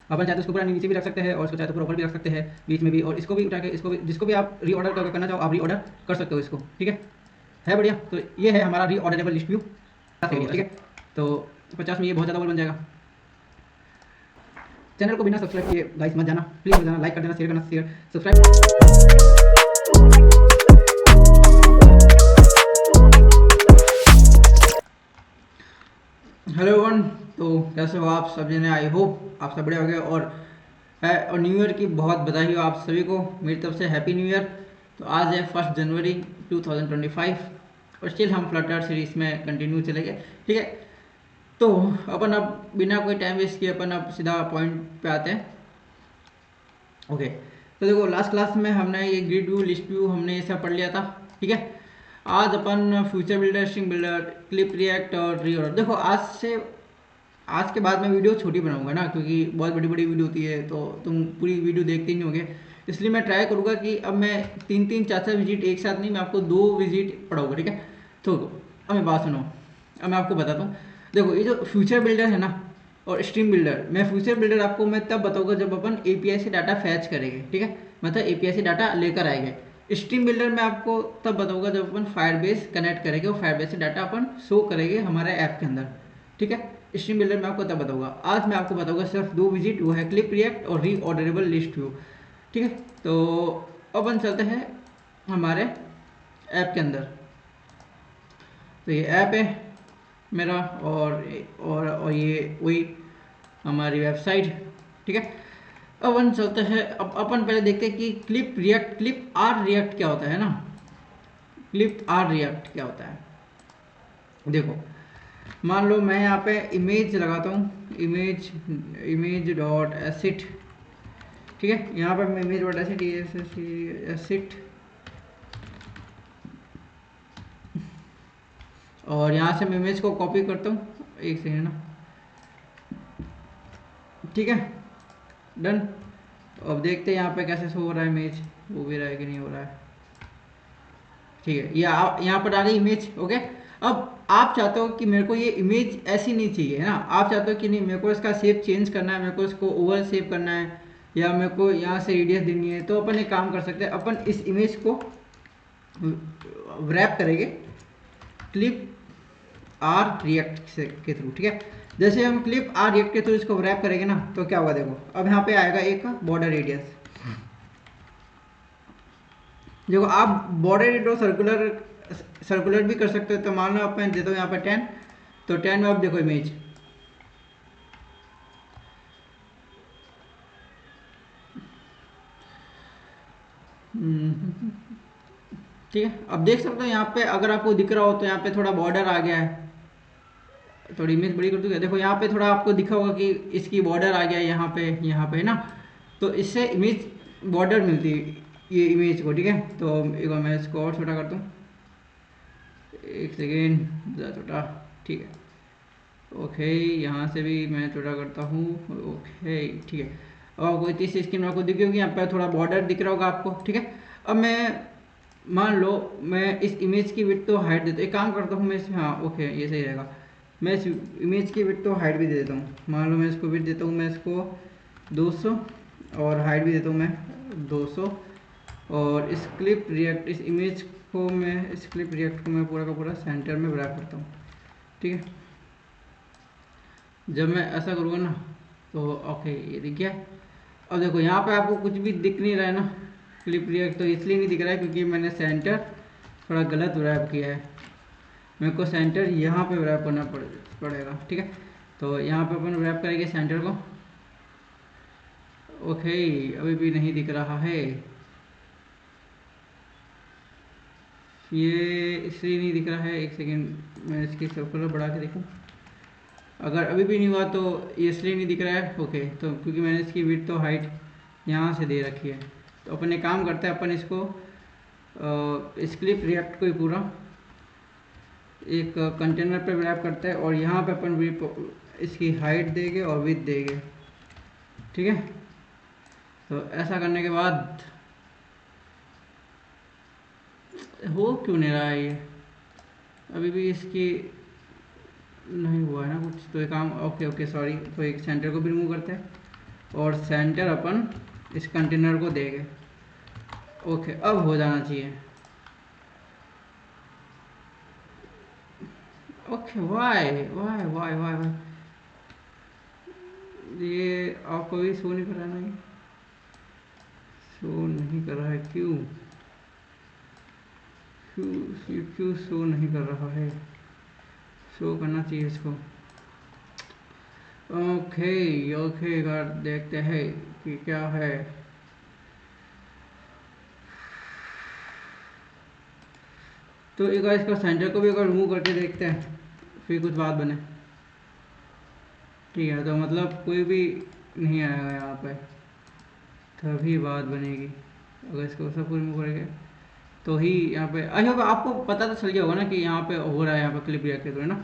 अपन चाहे तो इसको पूरा नीचे भी रख सकते हैं और इसको चाहे तो पूरा ऊपर भी रख सकते हैं, बीच में भी, और इसको भी उठा के इसको भी, जिसको भी आप रीऑर्डर करना चाहो आप रीऑर्डर कर सकते हो इसको। ठीक है बढ़िया। तो ये है हमारा रीऑर्डरेबल लिस्ट व्यू। ठीक है, तो 50 में ये बहुत ज़्यादा बन जाएगा। चैनल को बिना सब्सक्राइब किए गाइस मत जाना, प्लीज़ मत जाना, लाइक कर देना, शेयर करना, शेयर सब्सक्राइब। हेलो एवरीवन, तो कैसे हो आप सब जने? आई होप आप सब बढ़िया हो गए, और न्यू ईयर की बहुत बधाई हो आप सभी को मेरी तरफ से, हैप्पी न्यू ईयर। तो आज है 1 जनवरी 2025 और स्टिल हम फ्लटर सीरीज में कंटिन्यू चलेंगे। ठीक है, तो अपन अब बिना कोई टाइम वेस्ट किए अपन अब सीधा पॉइंट पे आते हैं। ओके, तो देखो लास्ट क्लास में हमने ये ग्रिड व्यू, लिस्ट व्यू, हमने ये सब पढ़ लिया था। ठीक है, आज अपन future builder, string builder, clip react और रीऑर्डर। देखो आज के बाद मैं वीडियो छोटी बनाऊंगा ना, क्योंकि बहुत बड़ी बड़ी वीडियो होती है तो तुम पूरी वीडियो देखते नहीं होगे, इसलिए मैं ट्राई करूंगा कि अब मैं 3-3, 4-4 विजिट एक साथ नहीं, मैं आपको 2 विजिट पढ़ाऊंगा। ठीक है, तो अब मैं बात सुनो, अब मैं आपको बताता हूँ। देखो ये जो फ्यूचर बिल्डर है ना और स्ट्रीम बिल्डर, मैं फ्यूचर बिल्डर आपको मैं तब बताऊंगा जब अपन एपीआई से डाटा फैच करेंगे। ठीक है, मतलब एपीआई से डाटा लेकर आएंगे। स्ट्रीम बिल्डर मैं आपको तब बताऊंगा जब अपन फायरबेस कनेक्ट करेंगे और फायरबेस से डाटा अपन शो करेंगे हमारे ऐप के अंदर। ठीक है, स्ट्रीम बिल्डर मैं आपको तब बताऊंगा। आज मैं आपको बताऊंगा सिर्फ 2 विजिट, वो है क्लिप रिएक्ट और रीऑर्डरेबल लिस्ट व्यू। ठीक है, तो अपन चलते हैं हमारे ऐप के अंदर। तो ये ऐप है मेरा, और ये वही हमारी वेबसाइट। ठीक है, अब अपन चलते हैं, अब अपन पहले देखते हैं कि clip react, clip or react क्या होता है ना, क्लिप आर रिएक्ट क्या होता है। देखो मान लो मैं यहाँ पे इमेज लगाता हूँ, इमेज इमेज डॉट एसिट। ठीक है, यहाँ पे मैं इमेज डॉट एसिट एसिट, और यहाँ से मैं इमेज को कॉपी करता हूँ, एक सेकेंड ना। ठीक है, डन। तो अब देखते हैं यहाँ पे कैसे शो हो रहा है इमेज, वो भी रहा है कि नहीं हो रहा है। ठीक है, ये यहाँ पर डाली इमेज। ओके, अब आप चाहते हो कि मेरे को ये इमेज ऐसी नहीं चाहिए है ना, आप चाहते हो कि नहीं मेरे को इसका शेप चेंज करना है, मेरे को इसको ओवल शेप करना है, या मेरे को यहाँ से रेडियस देनी है, तो अपन एक काम कर सकते हैं, अपन इस इमेज को रैप करेंगे क्लिप आर रिएक्ट के थ्रू। ठीक है, जैसे हम क्लिप आर रिएक्ट के थ्रू इसको रैप करेंगे ना, तो क्या होगा देखो, अब यहाँ पे आएगा एक बॉर्डर रेडियस। देखो आप बॉर्डर रेडियस सर्कुलर सर्कुलर भी कर सकते हो, तो मान लो आप मैं देता हूँ यहाँ पे 10, तो 10 में आप देखो इमेज। ठीक है, अब देख सकते हो यहाँ पे, अगर आपको दिख रहा हो तो यहाँ पे थोड़ा बॉर्डर आ गया है। थोड़ी इमेज बड़ी कर दूंगा, देखो यहाँ पे थोड़ा आपको दिखा होगा कि इसकी बॉर्डर आ गया है यहाँ पे ना, तो इससे इमेज बॉर्डर मिलती है ये इमेज को। ठीक है, तो एक बार मैं इसको और छोटा करता हूँ, एक सेकेंड, ज़्यादा छोटा। ठीक है, ओके, यहाँ से भी मैं छोटा करता हूँ। ओके, ठीक है, और कोई तीसरी स्क्रीन आपको दिखी होगी, यहाँ पर थोड़ा बॉर्डर दिख रहा होगा आपको। ठीक है, अब मैं मान लो मैं इस इमेज की विड्थ तो हाइट देता हूँ, एक काम करता हूँ मैं हाँ ओके ये सही रहेगा, मैं इस इमेज की विड्थ तो हाइट भी दे देता हूँ। मान लो मैं इसको विड्थ देता हूँ, मैं इसको 200, और हाइट भी देता हूँ मैं 200, और इस क्लिप रिएक्ट, इस इमेज को मैं, इस क्लिप रिएक्ट को मैं पूरा का पूरा सेंटर में रैप करता हूँ। ठीक है, जब मैं ऐसा करूँगा ना तो ओके ये दिख गया। अब देखो यहाँ पे आपको कुछ भी दिख नहीं रहा है ना, क्लिप रिएक्ट तो इसलिए नहीं दिख रहा है क्योंकि मैंने सेंटर थोड़ा गलत रैप किया है, मेरे को सेंटर यहाँ पे रैप करना पड़ेगा। ठीक है, तो यहाँ पे अपन रैप करेंगे सेंटर को। ओके, अभी भी नहीं दिख रहा है, ये इसलिए नहीं दिख रहा है, एक सेकेंड मैं इसकी सर्कुलर बढ़ा के देखूँ। अगर अभी भी नहीं हुआ तो ये इसलिए नहीं दिख रहा है। ओके, तो क्योंकि मैंने इसकी विड्थ तो हाइट यहाँ से दे रखी है, तो अपन एक काम करते हैं, अपन इसको इस क्लिप रिएक्ट को ही पूरा एक कंटेनर पे रैप करते हैं, और यहाँ पे अपन इसकी हाइट देंगे और विड्थ देंगे। ठीक है, तो ऐसा करने के बाद हो क्यों नहीं रहा है ये, अभी भी इसकी नहीं हुआ है ना कुछ, तो एक काम, ओके ओके सॉरी, तो एक सेंटर को भी रिमूव करते हैं। और सेंटर अपन इस कंटेनर को देंगे। ओके, अब हो जाना चाहिए। Okay, why why why why why ये आपको भी शो नहीं कर रहा है? नहीं शो नहीं कर रहा है, क्यों क्यों क्यों शो नहीं कर रहा है? शो करना चाहिए इसको। ओके ओके, कर देखते हैं कि क्या है। तो एक बार इसका सेंटर को भी अगर रिमूव करके देखते हैं, फिर कुछ बात बने। ठीक है, तो मतलब कोई भी नहीं आएगा यहाँ पे, तभी बात बनेगी। अगर इसको सब कुछ रिमूव करेंगे तो ही यहाँ पे अच्छा आपको पता तो चल गया होगा ना कि यहाँ पे हो रहा है, यहाँ पे क्लिप रिएक्ट तो है ना।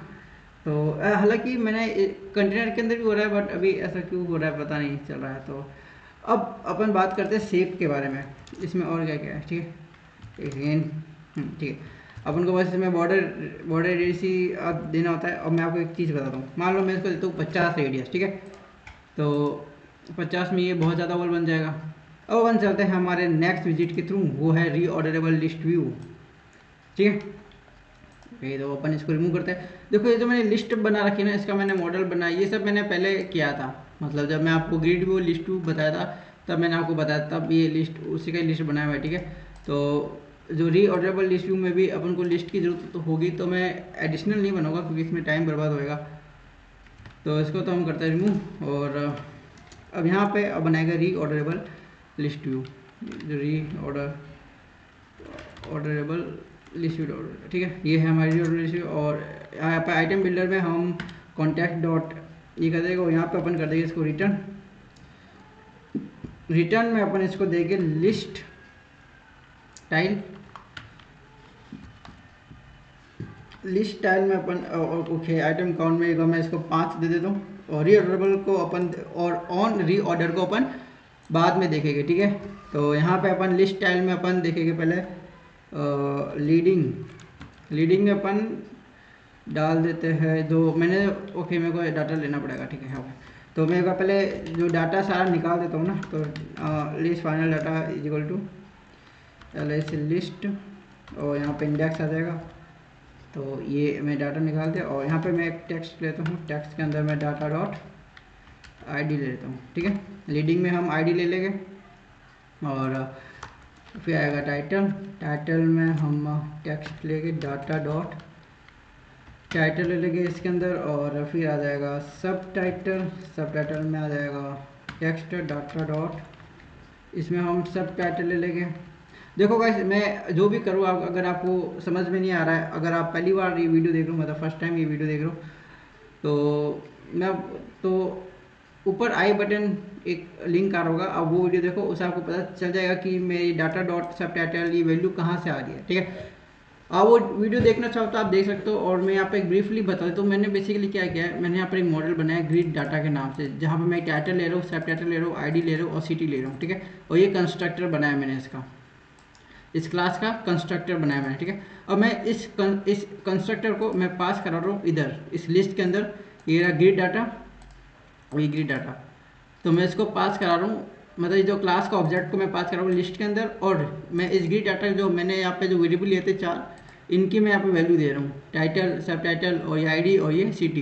तो हालांकि मैंने कंटेनर के अंदर भी हो रहा है, बट अभी ऐसा क्यों हो रहा है पता नहीं चल रहा है। तो अब अपन बात करते हैं शेप के बारे में, इसमें और क्या क्या है। ठीक है, एक सेकेंड। ठीक है, अपन को बस इसमें बॉर्डर बॉर्डर रेडियस ही देना होता है। और मैं आपको एक चीज़ बताता हूँ, मान लो मैं इसको देता हूँ 50 रेडियस। ठीक है, तो 50 में ये बहुत ज़्यादा ओवल बन जाएगा। अब अपन चलते हैं हमारे नेक्स्ट विजिट के थ्रू, वो है रीऑर्डरेबल लिस्ट व्यू। ठीक है, ओके, तो अपन इसको रिमूव करते हैं। देखो ये जो मैंने लिस्ट बना रखी है ना, इसका मैंने मॉडल बनाया, ये सब मैंने पहले किया था। मतलब जब मैं आपको ग्रिड व्यू लिस्ट व्यू बताया था, तब मैंने आपको बताया, तब ये लिस्ट उसी का लिस्ट बनाया हुआ है। ठीक है, तो जो रीऑर्डरेबल लिस्ट व्यू में भी अपन को लिस्ट की जरूरत तो होगी, तो मैं एडिशनल नहीं बनाऊंगा क्योंकि इसमें टाइम बर्बाद होएगा। तो इसको तो हम करते हैं रिमूव। और अब यहाँ पे अब बनाएगा रीऑर्डरेबल लिस्ट व्यू, जो ऑर्डरेबल लिस्ट व्यू। ठीक है, ये है हमारी रीऑर्डर लिस्ट व्यू। और यहाँ पे आइटम बिल्डर में हम कॉन्टैक्ट डॉट ये कर देगा, और यहाँ पे अपन कर देंगे इसको रिटर्न। रिटर्न में अपन इसको देंगे लिस्ट टाइल। लिस्ट टाइल में अपन ओके आइटम काउंट में मैं इसको 5 दे देता हूँ। और रीऑर्डरेबल को अपन और ऑन रीऑर्डर को अपन बाद में देखेंगे। ठीक है, तो यहाँ पे अपन लिस्ट टाइल में अपन देखेंगे पहले लीडिंग में अपन डाल देते हैं जो मैंने ओके मेरे को डाटा लेना पड़ेगा। ठीक है, हाँ, तो मैं पहले जो डाटा सारा निकाल देता हूँ ना। तो list final data is equal to list, और यहाँ पे इंडेक्स आ जाएगा। तो ये मैं डाटा निकाल दिया, और यहाँ पे मैं एक टेक्स्ट लेता हूँ। टेक्स्ट के अंदर मैं डाटा डॉट आईडी ले लेता हूँ। ठीक है, लीडिंग में हम आईडी ले लेंगे। और फिर आएगा टाइटल। टाइटल में हम टेक्स्ट लेंगे, डाटा डॉट टाइटल ले लेंगे इसके अंदर। और फिर आ जाएगा सब टाइटल। सब टाइटल में आ जाएगा टेक्स्ट डाटा डॉट, इसमें हम सब टाइटल ले लेंगे। देखो गाइस, मैं जो भी करूँ, आप अगर आपको समझ में नहीं आ रहा है, अगर आप पहली बार ये वीडियो देख रहे हो, मतलब फर्स्ट टाइम ये वीडियो देख रहे हो, तो मैं तो ऊपर आई बटन एक लिंक आ रहा होगा, अब वो वीडियो देखो, उससे आपको पता चल जाएगा कि मेरी डाटा डॉट सब टाइटल ये वैल्यू कहाँ से आ रही है। ठीक है, आप वो वीडियो देखना चाहो तो आप देख सकते हो। और मैं यहाँ पे एक ब्रीफली बता देता हूँ, मैंने बेसिकली क्या किया है, मैंने यहाँ पर एक मॉडल बनाया ग्रिड डाटा के नाम से, जहाँ पे मैं टाइटल ले रहा हूँ, सब टाइटल ले रहा हूँ, आईडी ले रहा हूँ और सिटी ले रहा हूँ। ठीक है, और ये कंस्ट्रक्टर बनाया मैंने इसका, इस क्लास का कंस्ट्रक्टर बनाया मैंने। ठीक है, अब मैं इस कंस्ट्रक्टर को मैं पास करा रहा हूँ इधर इस लिस्ट के अंदर। ये रहा ग्रिड डाटा और ये ग्रिड डाटा, तो मैं इसको पास करा रहा हूँ, मतलब ये जो क्लास का ऑब्जेक्ट को मैं पास करा रहा हूँ लिस्ट के अंदर। और मैं इस ग्रिड डाटा जो मैंने यहाँ पे जो वेरिएबल लिए थे 4, इनकी मैं यहाँ पे वैल्यू दे रहा हूँ, टाइटल, सब टाइटल और ये आईडी और ये सिटी।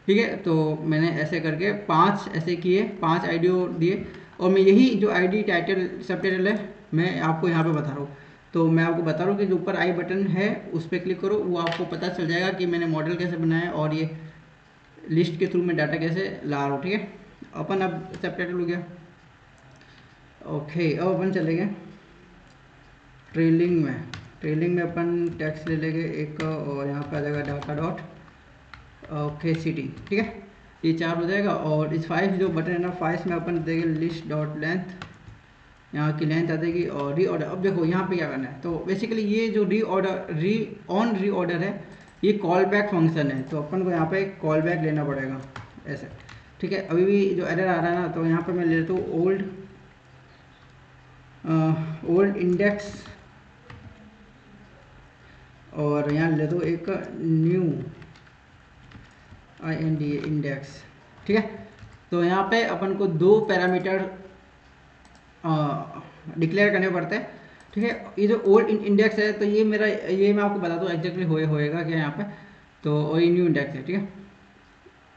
ठीक है, तो मैंने ऐसे करके 5 ऐसे किए, 5 आईडी दिए। और मैं यही जो आईडी टाइटल सब टाइटल है मैं आपको यहाँ पे बता रहा हूँ। तो मैं आपको बता रहा हूँ कि जो ऊपर आई बटन है उस पर क्लिक करो, वो आपको पता चल जाएगा कि मैंने मॉडल कैसे बनाया और ये लिस्ट के थ्रू मैं डाटा कैसे ला रहा हूँ। ठीक है, अपन अब सब टाइटल हो गया। ओके, अब अपन चलेंगे ट्रेलिंग में। ट्रेलिंग में अपन टेक्स्ट ले लेंगे एक, और यहाँ पे आ जाएगा डाटा डॉट ओके सिटी। ठीक है, ये 4 हो जाएगा। और इस 5 जो बटन है ना, 5 में अपन देंगे लिस्ट डॉट लेंथ, यहाँ की लेंथ आ जाएगी। और रीऑर्डर, अब देखो यहाँ पे क्या करना है, तो बेसिकली ये जो रीऑर्डर है, ये कॉल बैक फंक्शन है, तो अपन को यहाँ पे कॉल बैक लेना पड़ेगा ऐसे। ठीक है, अभी भी जो एरर आ रहा है ना, तो यहाँ पे मैं ले लेता हूँ ओल्ड इंडेक्स, और यहाँ ले दो एक न्यू IND इंडेक्स। ठीक है, तो यहाँ पे अपन को 2 पैरामीटर डिक्लेयर करने पड़ते हैं, ठीक है। ये जो ओल्ड इंडेक्स है तो ये मैं आपको बता दूँ एग्जैक्टली होएगा क्या यहाँ पे। तो और ये न्यू इंडेक्स है, ठीक है।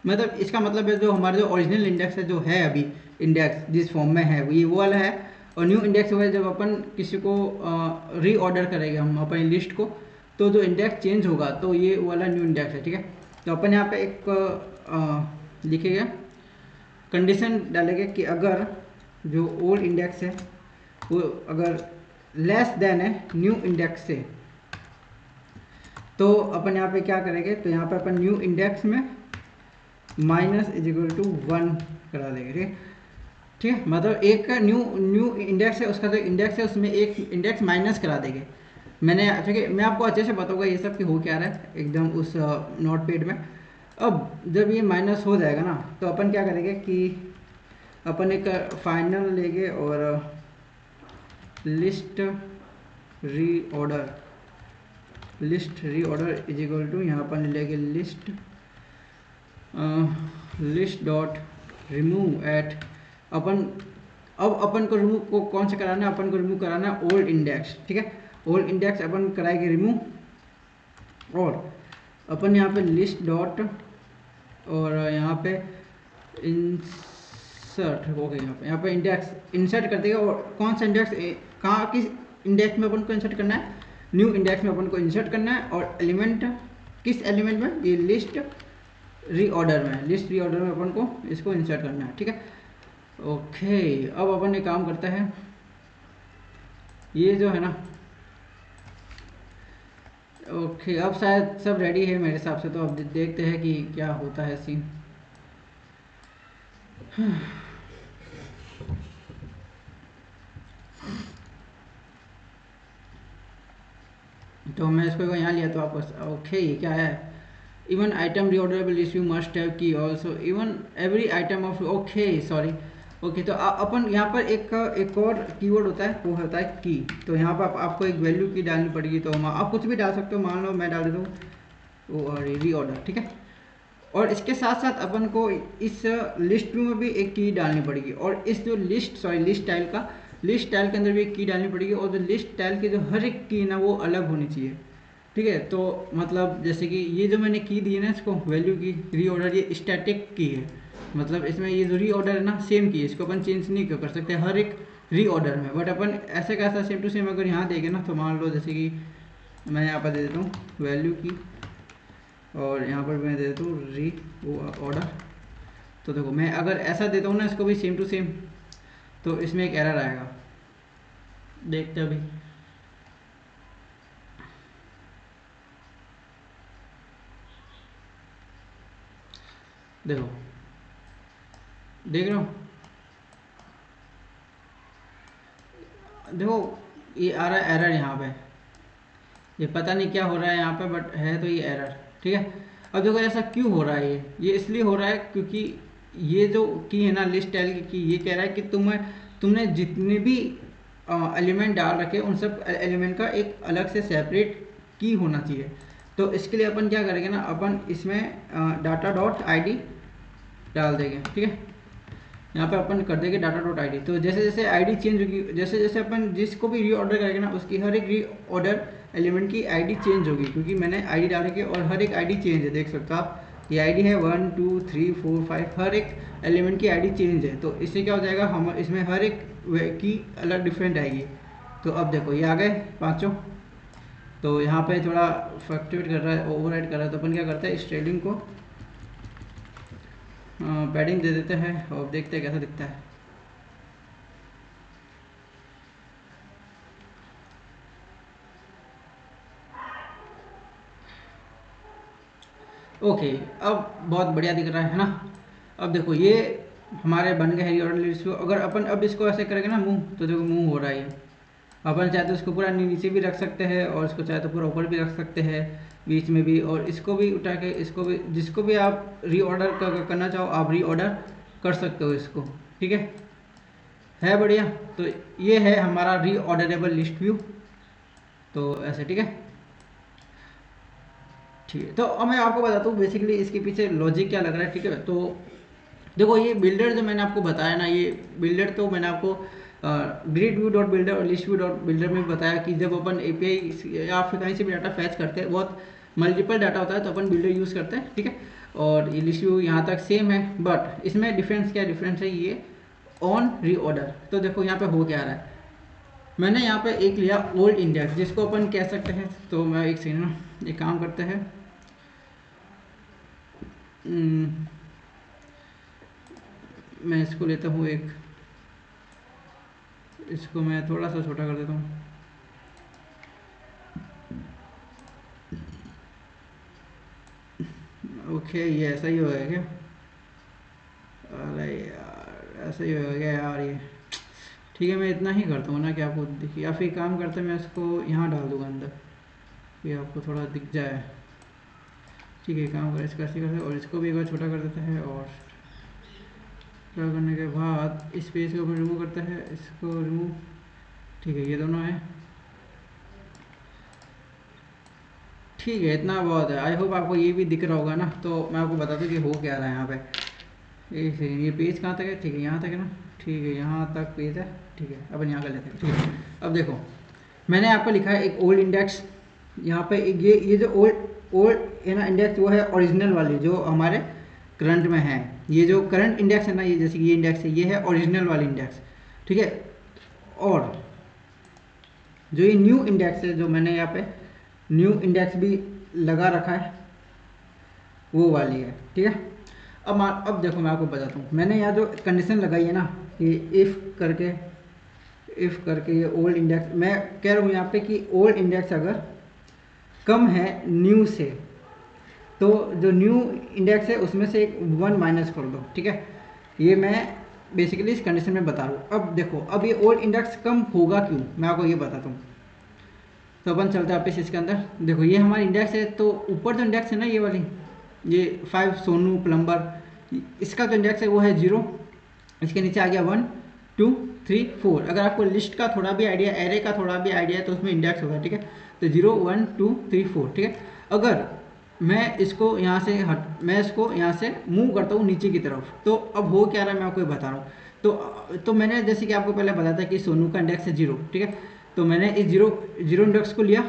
मतलब इसका मतलब है जो हमारा जो ओरिजिनल इंडेक्स है जो है अभी इंडेक्स जिस फॉर्म में है वो वाला है। और न्यू इंडेक्स हुआ है जब अपन किसी को रीऑर्डर करेंगे हम अपनी लिस्ट को, तो जो इंडेक्स चेंज होगा तो ये वाला न्यू इंडेक्स है, ठीक है। तो अपन यहाँ पे एक लिखेगा कंडीशन डालेंगे कि अगर जो ओल्ड इंडेक्स है वो अगर लेस देन है न्यू इंडेक्स से, तो अपन यहाँ पे क्या करेंगे, तो यहाँ पे अपन न्यू इंडेक्स में माइनस इज इक्वल टू 1 करा देंगे, ठीक है। ठीक है, मतलब एक न्यू न्यू इंडेक्स है, उसका जो इंडेक्स है उसमें एक इंडेक्स माइनस करा देंगे। मैंने, ठीक है, मैं आपको अच्छे से बताऊंगा ये सब कि हो क्या रहा है एकदम उस नोट पैड में। अब जब ये माइनस हो जाएगा ना तो अपन क्या करेंगे कि अपन एक फाइनल लेंगे और list reorder is equal to यहाँ अपन लेंगे लिस्ट डॉट रिमूव एट अपन। अब अपन को रिमूव को कौन से कराना है, अपन को रिमूव कराना है ओल्ड इंडेक्स, ठीक है। ओल्ड इंडेक्स अपन कराएंगे रिमूव, और अपन यहाँ पे लिस्ट डॉट और यहाँ पे इंसर्ट हो गया, यहाँ पे इंडेक्स इंसर्ट कर देगा। और कौन सा इंडेक्स कहाँ किस इंडेक्स में अपन को इंसर्ट करना है, न्यू इंडेक्स में अपन को इंसर्ट करना है। और एलिमेंट किस एलिमेंट में, ये लिस्ट रीऑर्डर में अपन को इसको इंसर्ट करना है, ठीक है। ओके, अब अपन एक काम करता है, ये जो है ना, ओके अब शायद सब रेडी है मेरे हिसाब से। तो अब देखते हैं कि क्या होता है सीन। तो मैं इसको यहाँ लिया तो आपको ओके क्या है, even item reorderable list you must have key also even every item of, okay sorry, okay. तो अपन यहाँ पर एक और कीवर्ड होता है, वो होता है की। तो यहाँ पर आपको एक वैल्यू की डालनी पड़ेगी। तो आप कुछ भी डाल सकते हो, मान लो मैं डाल देता हूँ वो रीऑर्डर, ठीक है। और इसके साथ साथ अपन को इस लिस्ट व्यू में भी एक की डालनी पड़ेगी। और इस जो लिस्ट स्टाइल के अंदर भी एक की डालनी पड़ेगी। और जो लिस्ट स्टाइल की जो हर एक की ना वो अलग होनी चाहिए, ठीक है। तो मतलब जैसे कि ये जो मैंने की दी है ना, इसको वैल्यू की रीऑर्डर, ये स्टैटिक की है। मतलब इसमें ये जो रीऑर्डर है ना सेम की है, इसको अपन चेंज नहीं कर सकते हर एक रीऑर्डर में। बट अपन ऐसे कैसा सेम टू सेम अगर यहाँ देंगे ना, तो मान लो जैसे कि मैं यहाँ पर दे देता हूँ वैल्यू की, और यहाँ पर मैं दे देता हूँ री ऑर्डर। तो देखो मैं अगर ऐसा देता हूँ ना इसको भी सेम टू सेम, तो इसमें एक एरर आएगा, देखते अभी। देखो देख रहे हो, देखो ये आ रहा है एरर यहाँ पे, ये पता नहीं क्या हो रहा है यहाँ पे, बट है तो ये एरर, ठीक है। अब देखो ऐसा क्यों हो रहा है, ये इसलिए हो रहा है क्योंकि ये जो की है ना लिस्ट स्टाइल की, ये कह रहा है कि तुमने जितने भी एलिमेंट डाल रखे उन सब एलिमेंट का एक अलग से सेपरेट की होना चाहिए। तो इसके लिए अपन क्या करेंगे ना, अपन इसमें डाटा डॉट आई डाल देंगे, ठीक है। यहाँ पे अपन कर देंगे डाटा डॉट आई। तो जैसे जैसे आईडी चेंज होगी, जैसे जैसे अपन जिसको भी रीऑर्डर करेंगे ना, उसकी हर एक रीऑर्डर एलिमेंट की आईडी चेंज होगी, क्योंकि मैंने आईडी डाल रखी है और हर एक आईडी चेंज है, देख सकते हो आप। ये आईडी है 1 2 3 4 5, हर एक एलिमेंट की आईडी चेंज है। तो इससे क्या हो जाएगा, हम इसमें हर एक की अलग डिफरेंट आएगी। तो अब देखो ये आ गए पाँचों। तो यहाँ पे थोड़ा फ्लक्चुएट कर रहा है, ओवरराइड कर रहा है। तो अपन क्या करते हैं, स्ट्रेलिंग को पैडिंग दे देते हैं और देखते हैं कैसा दिखता है। ओके, अब बहुत बढ़िया दिख रहा है ना। अब देखो ये हमारे बन गए हैं रीऑर्डर लिस्ट। अगर अपन अब इसको ऐसे करेंगे ना मूव, तो देखो मूव हो रहा है। अपन चाहे तो इसको पूरा नीचे भी रख सकते हैं, और इसको चाहे तो पूरा ऊपर भी रख सकते हैं, बीच में भी। और इसको भी उठा के इसको भी, जिसको भी आप रीऑर्डर करना चाहो आप रीऑर्डर कर सकते हो इसको, ठीक है बढ़िया। तो ये है हमारा रीऑर्डरेबल लिस्ट व्यू। तो ऐसे ठीक है, ठीक है। तो अब मैं आपको बताता हूँ बेसिकली इसके पीछे लॉजिक क्या लग रहा है, ठीक है। तो देखो ये बिल्डर जो मैंने आपको बताया ना, ये बिल्डर तो मैंने आपको ग्रिड व्यू डॉट बिल्डर और लिस्ट व्यू डॉट बिल्डर में भी बताया कि जब अपन एपीआई या फिर कहीं से भी डाटा फैच करते हैं, बहुत मल्टीपल डाटा होता है तो अपन बिल्डर यूज़ करते हैं, ठीक है। और ये लिस्ट व्यू यहाँ तक सेम है, बट इसमें डिफरेंस क्या डिफरेंस है, ये ऑन रीऑर्डर। तो देखो यहाँ पे हो क्या रहा है, मैंने यहाँ पे एक लिया ओल्ड इंडेक्स जिसको अपन कह सकते हैं, तो मैं एक सेकंड एक काम करते हैं, मैं इसको लेता हूँ एक, इसको मैं थोड़ा सा छोटा कर देता हूँ। ओके ये ऐसा ही होगा क्या, अरे यार ऐसा ही होगा क्या यार ये, ठीक है मैं इतना ही करता हूँ ना कि आपको दिखिए, या फिर काम करते मैं इसको यहाँ डाल दूँगा अंदर, ये आपको थोड़ा दिख जाए, ठीक है। काम कर इसका ऐसे करते और इसको भी एक बार छोटा कर देता है, और छोटा करने के बाद इस पेज को रिमूव करता है, इसको रिमूव, ठीक है ये दोनों है, ठीक है इतना बहुत है। आई होप आपको ये भी दिख रहा होगा ना। तो मैं आपको बता दूँ कि हो क्या रहा है यहाँ पे, एक सेकेंड, ये पेज कहाँ तक है, ठीक है यहाँ तक है ना, ठीक है यहाँ तक पेज है, ठीक है अपन यहाँ कर लेते हैं, ठीक है। अब देखो मैंने आपको लिखा है एक ओल्ड इंडेक्स, यहाँ पे एक ये जो ओल्ड ओल्ड है ना इंडेक्स, वो है ओरिजिनल वाली जो हमारे करंट में है। ये जो करंट इंडेक्स है ना, ये जैसे कि ये इंडेक्स है, ये है ओरिजिनल वाली इंडेक्स, ठीक है। और जो ये न्यू इंडेक्स है, जो मैंने यहाँ पे न्यू इंडेक्स भी लगा रखा है, वो वाली है, ठीक है। अब देखो मैं आपको बताता हूँ, मैंने यहाँ जो कंडीशन लगाई है ना, ये इफ़ करके ये ओल्ड इंडेक्स, मैं कह रहा हूँ यहाँ पे कि ओल्ड इंडेक्स अगर कम है न्यू से, तो जो न्यू इंडेक्स है उसमें से एक 1 माइनस कर दो, ठीक है। ये मैं बेसिकली इस कंडीशन में बता रहा हूँ। अब देखो अब ये ओल्ड इंडेक्स कम होगा क्यों, मैं आपको ये बताता हूँ। तो अपन चलते हैं वापस इसके अंदर, देखो ये हमारी इंडेक्स है, तो ऊपर जो इंडेक्स है ना ये वाली, ये 5 सोनू प्लम्बर, इसका जो इंडेक्स है वो है 0, इसके नीचे आ गया 1 2 3 4। अगर आपको लिस्ट का थोड़ा भी आइडिया, एरे का थोड़ा भी आइडिया है तो उसमें इंडेक्स होगा, ठीक है। तो 0 1 2 3 4, ठीक है। अगर मैं इसको यहाँ से मैं इसको यहाँ से मूव करता हूँ नीचे की तरफ, तो अब हो क्या रहा है मैं आपको बता रहा हूँ। तो मैंने जैसे कि आपको पहले बताया था कि सोनू का इंडेक्स है 0, ठीक है। तो मैंने इस जीरो इंडेक्स को लिया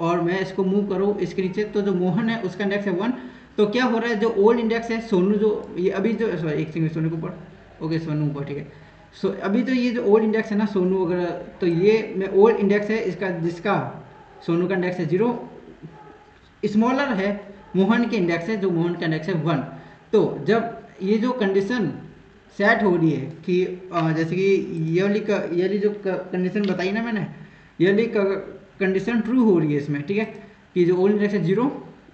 और मैं इसको मूव करूँ इसके नीचे, तो जो मोहन है उसका इंडेक्स है 1। तो क्या हो रहा है, जो ओल्ड इंडेक्स है सोनू, जो ये अभी जो सॉरी एक सेकंड, सोनू के ऊपर, ओके सोनू ऊपर, ठीक है। सो अभी तो ये जो ओल्ड इंडेक्स है ना सोनू वगैरह, तो ये मैं ओल्ड इंडेक्स है इसका, जिसका सोनू का इंडेक्स है 0, स्मॉलर है मोहन के इंडेक्स है, जो मोहन का इंडेक्स है 1। तो जब ये जो कंडीशन सेट हो रही है कि जैसे कि ये वाली जो कंडीशन बताई ना मैंने, ये वाली कंडीशन ट्रू हो रही है इसमें, ठीक है, कि जो ओल्ड इंडेक्स है 0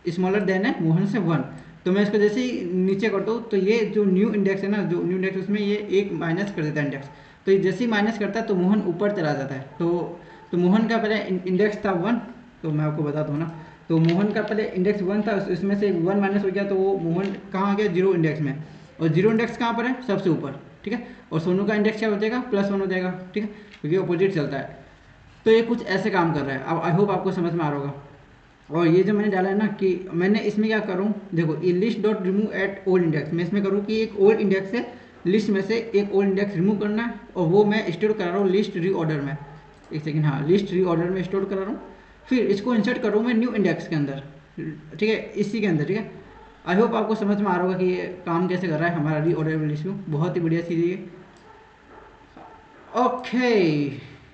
स्मॉलर देन है मोहन से 1। तो मैं इसको जैसे ही नीचे करता हूँ, तो ये जो न्यू इंडेक्स है ना, जो न्यू इंडेक्स उसमें ये एक माइनस कर देता है इंडेक्स, तो ये जैसे ही माइनस करता है तो मोहन ऊपर चला जाता है। तो मोहन का पहले इंडेक्स था 1, तो मैं आपको बताता हूँ ना, तो मोहन का पहले इंडेक्स 1 था, इसमें से 1 माइनस हो गया, तो वो मोहन कहाँ आ गया, 0 इंडेक्स में, और 0 इंडेक्स कहाँ पर है, सबसे ऊपर, ठीक है। और सोनू का इंडेक्स क्या हो जाएगा, +1 हो जाएगा, ठीक है, क्योंकि अपोजिट चलता है। तो ये कुछ ऐसे काम कर रहा है। अब आई होप आपको समझ में आ रहा होगा। और ये जो मैंने डाला है ना, कि मैंने इसमें क्या करूँ, देखो ये list dot remove at old index, मैं इसमें करूँ कि एक ओल्ड इंडेक्स से लिस्ट में से एक ओल्ड इंडेक्स रिमूव करना है, और वो मैं स्टोर करा रहा हूँ लिस्ट रीऑर्डर में, एक सेकेंड, हाँ लिस्ट रीऑर्डर में स्टोर करा रहा हूँ। फिर इसको इंसर्ट करूँ मैं न्यू इंडेक्स के अंदर, ठीक है, इसी के अंदर, ठीक है। आई होप आपको समझ में आ रहा होगा कि ये काम कैसे कर रहा है हमारा रीऑर्डरेबल लिस्ट व्यू, बहुत ही बढ़िया चीज़ है ये। ओके,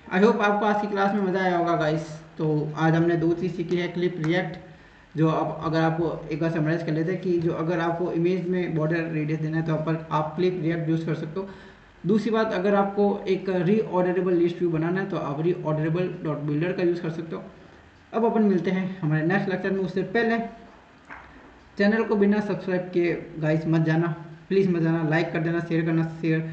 आई होप आपको आज की क्लास में मज़ा आया होगा गाइस। तो आज हमने 2 चीज़ सीखी है, क्लिप रिएक्ट, जो अब अगर आपको एक बार समराइज कर लेते हैं कि जो अगर आपको इमेज में बॉर्डर रेडियस देना है तो आप क्लिप रिएक्ट यूज़ कर सकते हो। दूसरी बात, अगर आपको एक रीऑर्डरेबल लिस्ट व्यू बनाना है तो आप रीऑर्डरेबल डॉट बिल्डर का यूज़ कर सकते हो। अब अपन मिलते हैं हमारे नेक्स्ट लेक्चर में, उससे पहले चैनल को बिना सब्सक्राइब किए गाइस मत जाना, प्लीज़ मत जाना, लाइक कर देना, शेयर करना, शेयर